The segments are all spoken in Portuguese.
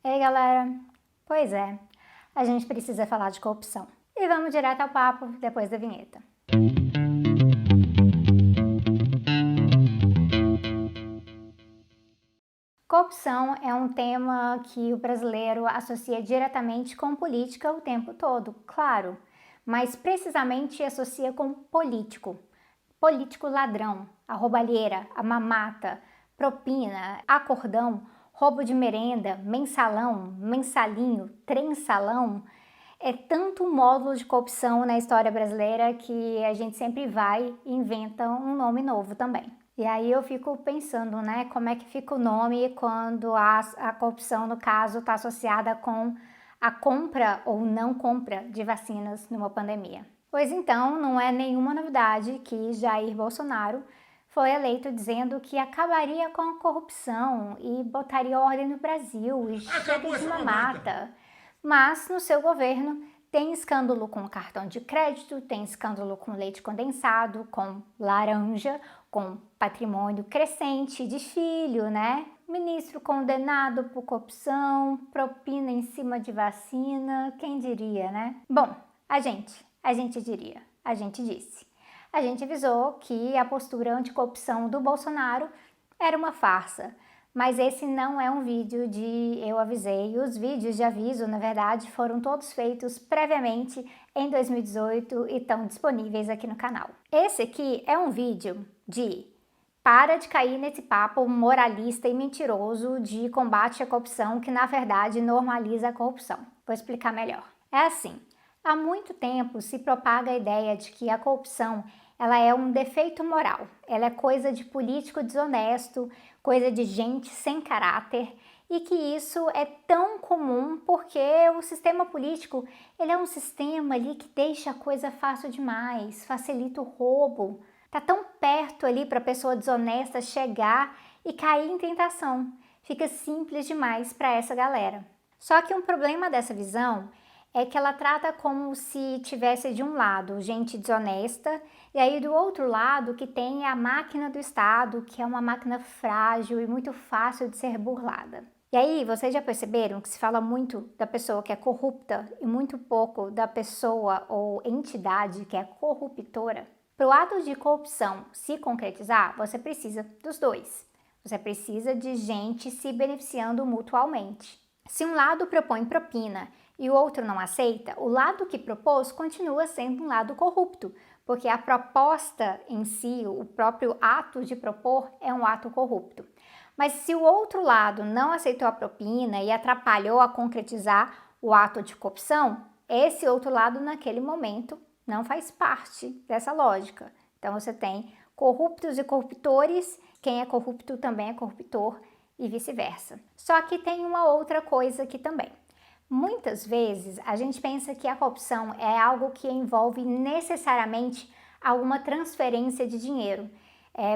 Ei, galera! Pois é, a gente precisa falar de corrupção. E vamos direto ao papo depois da vinheta. Corrupção é um tema que o brasileiro associa diretamente com política o tempo todo, claro, mas precisamente associa com político. Político ladrão, a roubalheira, a mamata, propina, acordão, roubo de merenda, mensalão, mensalinho, trensalão. É tanto módulo de corrupção na história brasileira que a gente sempre vai e inventa um nome novo também. E aí eu fico pensando, né, como é que fica o nome quando a corrupção, no caso, está associada com a compra ou não compra de vacinas numa pandemia. Pois então, não é nenhuma novidade que Jair Bolsonaro foi eleito dizendo que acabaria com a corrupção e botaria ordem no Brasil e chega de mamata. Mas no seu governo tem escândalo com cartão de crédito, tem escândalo com leite condensado, com laranja, com patrimônio crescente de filho, né? Ministro condenado por corrupção, propina em cima de vacina, quem diria, né? Bom, a gente diria, a gente disse. A gente avisou que a postura anticorrupção do Bolsonaro era uma farsa, mas esse não é um vídeo de eu avisei. Os vídeos de aviso, na verdade, foram todos feitos previamente em 2018 e estão disponíveis aqui no canal. Esse aqui é um vídeo de para de cair nesse papo moralista e mentiroso de combate à corrupção que, na verdade, normaliza a corrupção. Vou explicar melhor. É assim, há muito tempo se propaga a ideia de que a corrupção ela é um defeito moral, ela é coisa de político desonesto, coisa de gente sem caráter, e que isso é tão comum porque o sistema político ele é um sistema ali que deixa a coisa fácil demais, facilita o roubo. Tá tão perto ali para a pessoa desonesta chegar e cair em tentação. Fica simples demais para essa galera. Só que um problema dessa visão é que ela trata como se tivesse de um lado gente desonesta e aí do outro lado que tem a máquina do Estado, que é uma máquina frágil e muito fácil de ser burlada. E aí vocês já perceberam que se fala muito da pessoa que é corrupta e muito pouco da pessoa ou entidade que é corruptora? Para o ato de corrupção se concretizar, você precisa dos dois. Você precisa de gente se beneficiando mutualmente. Se um lado propõe propina e o outro não aceita, o lado que propôs continua sendo um lado corrupto, porque a proposta em si, o próprio ato de propor, é um ato corrupto. Mas se o outro lado não aceitou a propina e atrapalhou a concretizar o ato de corrupção, esse outro lado, naquele momento, não faz parte dessa lógica. Então você tem corruptos e corruptores, quem é corrupto também é corruptor e vice-versa. Só que tem uma outra coisa aqui também. Muitas vezes a gente pensa que a corrupção é algo que envolve necessariamente alguma transferência de dinheiro.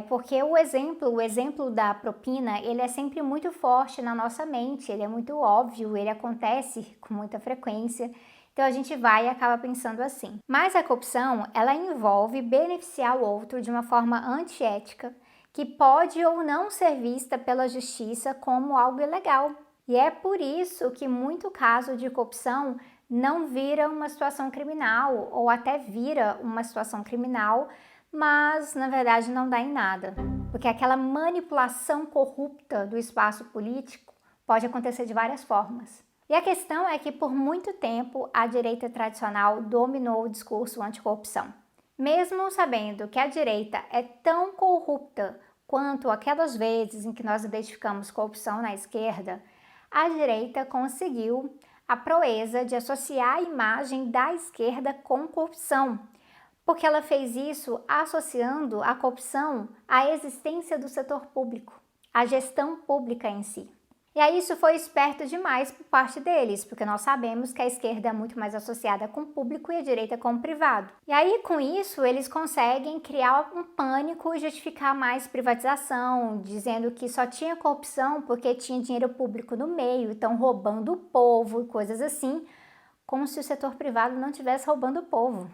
Porque o exemplo da propina, ele é sempre muito forte na nossa mente, ele é muito óbvio, ele acontece com muita frequência. Então a gente vai e acaba pensando assim. Mas a corrupção, ela envolve beneficiar o outro de uma forma antiética, que pode ou não ser vista pela justiça como algo ilegal. E é por isso que muito caso de corrupção não vira uma situação criminal, ou até vira uma situação criminal, mas na verdade não dá em nada. Porque aquela manipulação corrupta do espaço político pode acontecer de várias formas. E a questão é que por muito tempo a direita tradicional dominou o discurso anticorrupção. Mesmo sabendo que a direita é tão corrupta quanto aquelas vezes em que nós identificamos corrupção na esquerda, a direita conseguiu a proeza de associar a imagem da esquerda com corrupção, porque ela fez isso associando a corrupção à existência do setor público, à gestão pública em si. E aí isso foi esperto demais por parte deles, porque nós sabemos que a esquerda é muito mais associada com o público e a direita com o privado. E aí com isso eles conseguem criar um pânico e justificar mais privatização, dizendo que só tinha corrupção porque tinha dinheiro público no meio, estão roubando o povo e coisas assim, como se o setor privado não estivesse roubando o povo.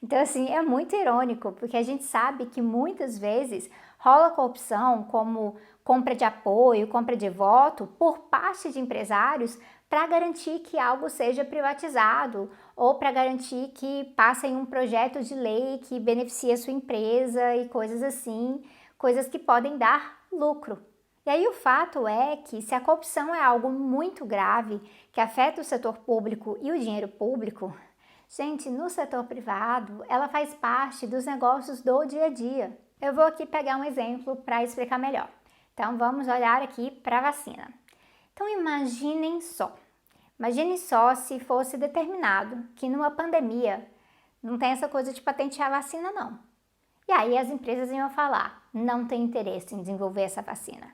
Então assim, é muito irônico, porque a gente sabe que muitas vezes rola corrupção como compra de apoio, compra de voto por parte de empresários para garantir que algo seja privatizado ou para garantir que passem um projeto de lei que beneficie a sua empresa e coisas assim, coisas que podem dar lucro. E aí o fato é que se a corrupção é algo muito grave que afeta o setor público e o dinheiro público, gente, no setor privado ela faz parte dos negócios do dia a dia. Eu vou aqui pegar um exemplo para explicar melhor. Então vamos olhar aqui para a vacina. Então imaginem só se fosse determinado que numa pandemia não tem essa coisa de patentear a vacina não. E aí as empresas iam falar, não tem interesse em desenvolver essa vacina.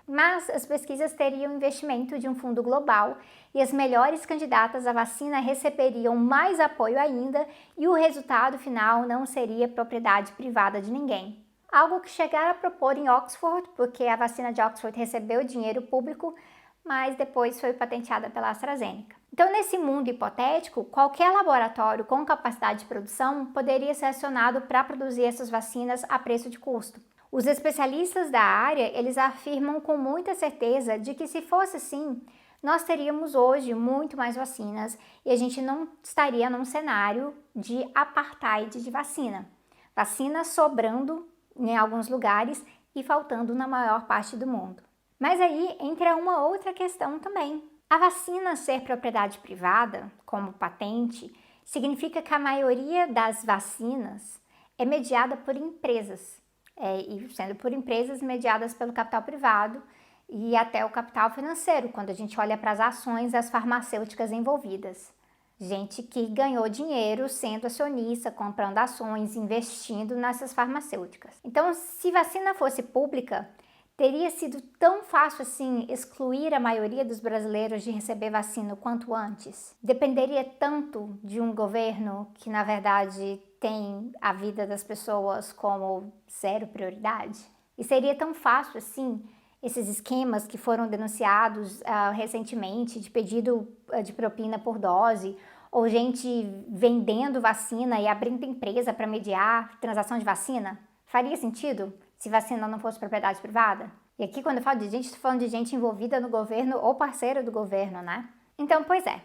Mas as pesquisas teriam investimento de um fundo global e as melhores candidatas à vacina receberiam mais apoio ainda e o resultado final não seria propriedade privada de ninguém. Algo que chegaram a propor em Oxford, porque a vacina de Oxford recebeu dinheiro público, mas depois foi patenteada pela AstraZeneca. Então, nesse mundo hipotético, qualquer laboratório com capacidade de produção poderia ser acionado para produzir essas vacinas a preço de custo. Os especialistas da área, eles afirmam com muita certeza de que se fosse assim, nós teríamos hoje muito mais vacinas e a gente não estaria num cenário de apartheid de vacina. Vacina sobrando em alguns lugares e faltando na maior parte do mundo. Mas aí entra uma outra questão também. A vacina ser propriedade privada, como patente, significa que a maioria das vacinas é mediada por empresas. E sendo por empresas mediadas pelo capital privado e até o capital financeiro, quando a gente olha para as ações das farmacêuticas envolvidas. Gente que ganhou dinheiro sendo acionista, comprando ações, investindo nessas farmacêuticas. Então, se vacina fosse pública, teria sido tão fácil assim excluir a maioria dos brasileiros de receber vacina o quanto antes? Dependeria tanto de um governo que, na verdade, tem a vida das pessoas como zero prioridade? E seria tão fácil assim esses esquemas que foram denunciados recentemente de pedido de propina por dose, ou gente vendendo vacina e abrindo empresa para mediar transação de vacina? Faria sentido se vacina não fosse propriedade privada? E aqui quando eu falo de gente, estou falando de gente envolvida no governo ou parceira do governo, né? Então, pois é.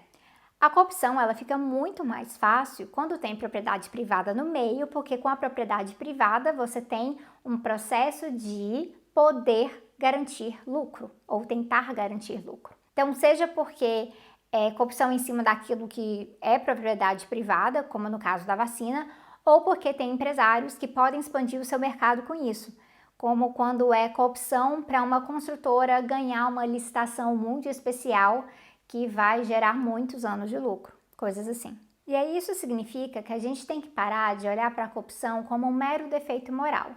A corrupção, ela fica muito mais fácil quando tem propriedade privada no meio, porque com a propriedade privada você tem um processo de poder garantir lucro, ou tentar garantir lucro. Então, seja porque é corrupção em cima daquilo que é propriedade privada, como no caso da vacina, ou porque tem empresários que podem expandir o seu mercado com isso, como quando é corrupção para uma construtora ganhar uma licitação muito especial que vai gerar muitos anos de lucro, coisas assim. E aí isso significa que a gente tem que parar de olhar para a corrupção como um mero defeito moral.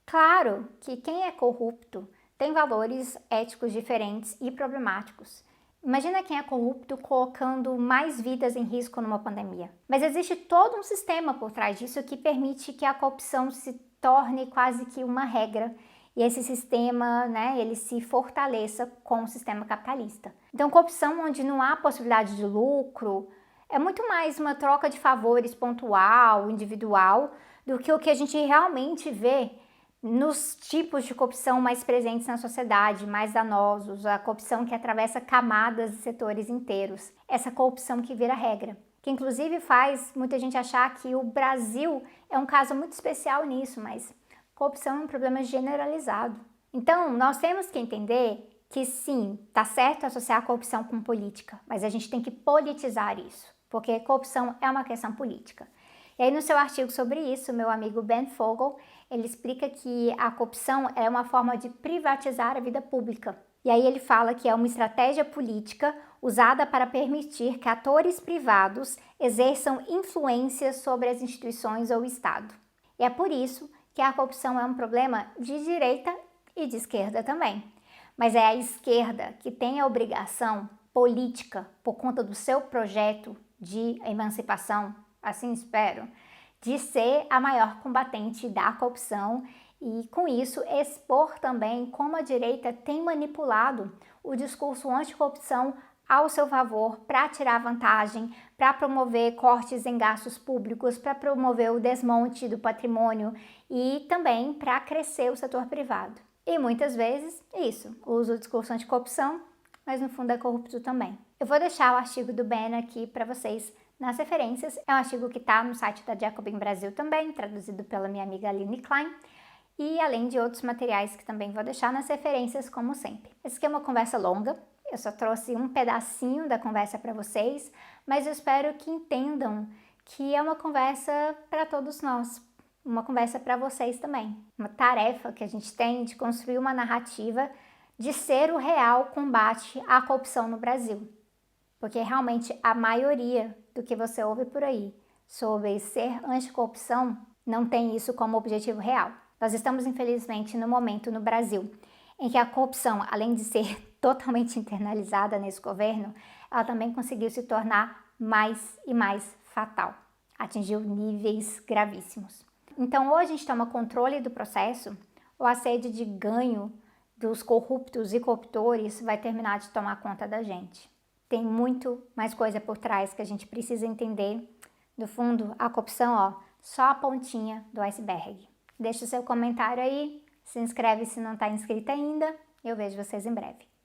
Claro que quem é corrupto tem valores éticos diferentes e problemáticos. Imagina quem é corrupto colocando mais vidas em risco numa pandemia. Mas existe todo um sistema por trás disso que permite que a corrupção se torne quase que uma regra e esse sistema, né, ele se fortaleça com o sistema capitalista. Então, corrupção onde não há possibilidade de lucro é muito mais uma troca de favores pontual, individual, do que o que a gente realmente vê nos tipos de corrupção mais presentes na sociedade, mais danosos, a corrupção que atravessa camadas e setores inteiros, essa corrupção que vira regra, que inclusive faz muita gente achar que o Brasil é um caso muito especial nisso, mas corrupção é um problema generalizado. Então, nós temos que entender que sim, tá certo associar a corrupção com política, mas a gente tem que politizar isso, porque corrupção é uma questão política. E aí no seu artigo sobre isso, meu amigo Ben Fogel, ele explica que a corrupção é uma forma de privatizar a vida pública. E aí ele fala que é uma estratégia política usada para permitir que atores privados exerçam influência sobre as instituições ou o Estado. E é por isso que a corrupção é um problema de direita e de esquerda também. Mas é a esquerda que tem a obrigação política, por conta do seu projeto de emancipação, assim espero, de ser a maior combatente da corrupção e, com isso, expor também como a direita tem manipulado o discurso anticorrupção ao seu favor para tirar vantagem, para promover cortes em gastos públicos, para promover o desmonte do patrimônio e também para crescer o setor privado. E muitas vezes, isso, usa o discurso anticorrupção, mas no fundo é corrupto também. Eu vou deixar o artigo do Ben aqui para vocês nas referências. É um artigo que está no site da Jacobin Brasil também, traduzido pela minha amiga Aline Klein. E além de outros materiais que também vou deixar nas referências, como sempre. Essa aqui é uma conversa longa, eu só trouxe um pedacinho da conversa para vocês, mas eu espero que entendam que é uma conversa para todos nós, uma conversa para vocês também. Uma tarefa que a gente tem de construir uma narrativa de ser o real combate à corrupção no Brasil. Porque realmente a maioria do que você ouve por aí sobre ser anticorrupção não tem isso como objetivo real. Nós estamos, infelizmente, no momento no Brasil em que a corrupção, além de ser totalmente internalizada nesse governo, ela também conseguiu se tornar mais e mais fatal. Atingiu níveis gravíssimos. Então, ou a gente toma controle do processo, ou a sede de ganho dos corruptos e corruptores vai terminar de tomar conta da gente. Tem muito mais coisa por trás que a gente precisa entender. No fundo, a corrupção, só a pontinha do iceberg. Deixa o seu comentário aí, se inscreve se não está inscrito ainda. Eu vejo vocês em breve.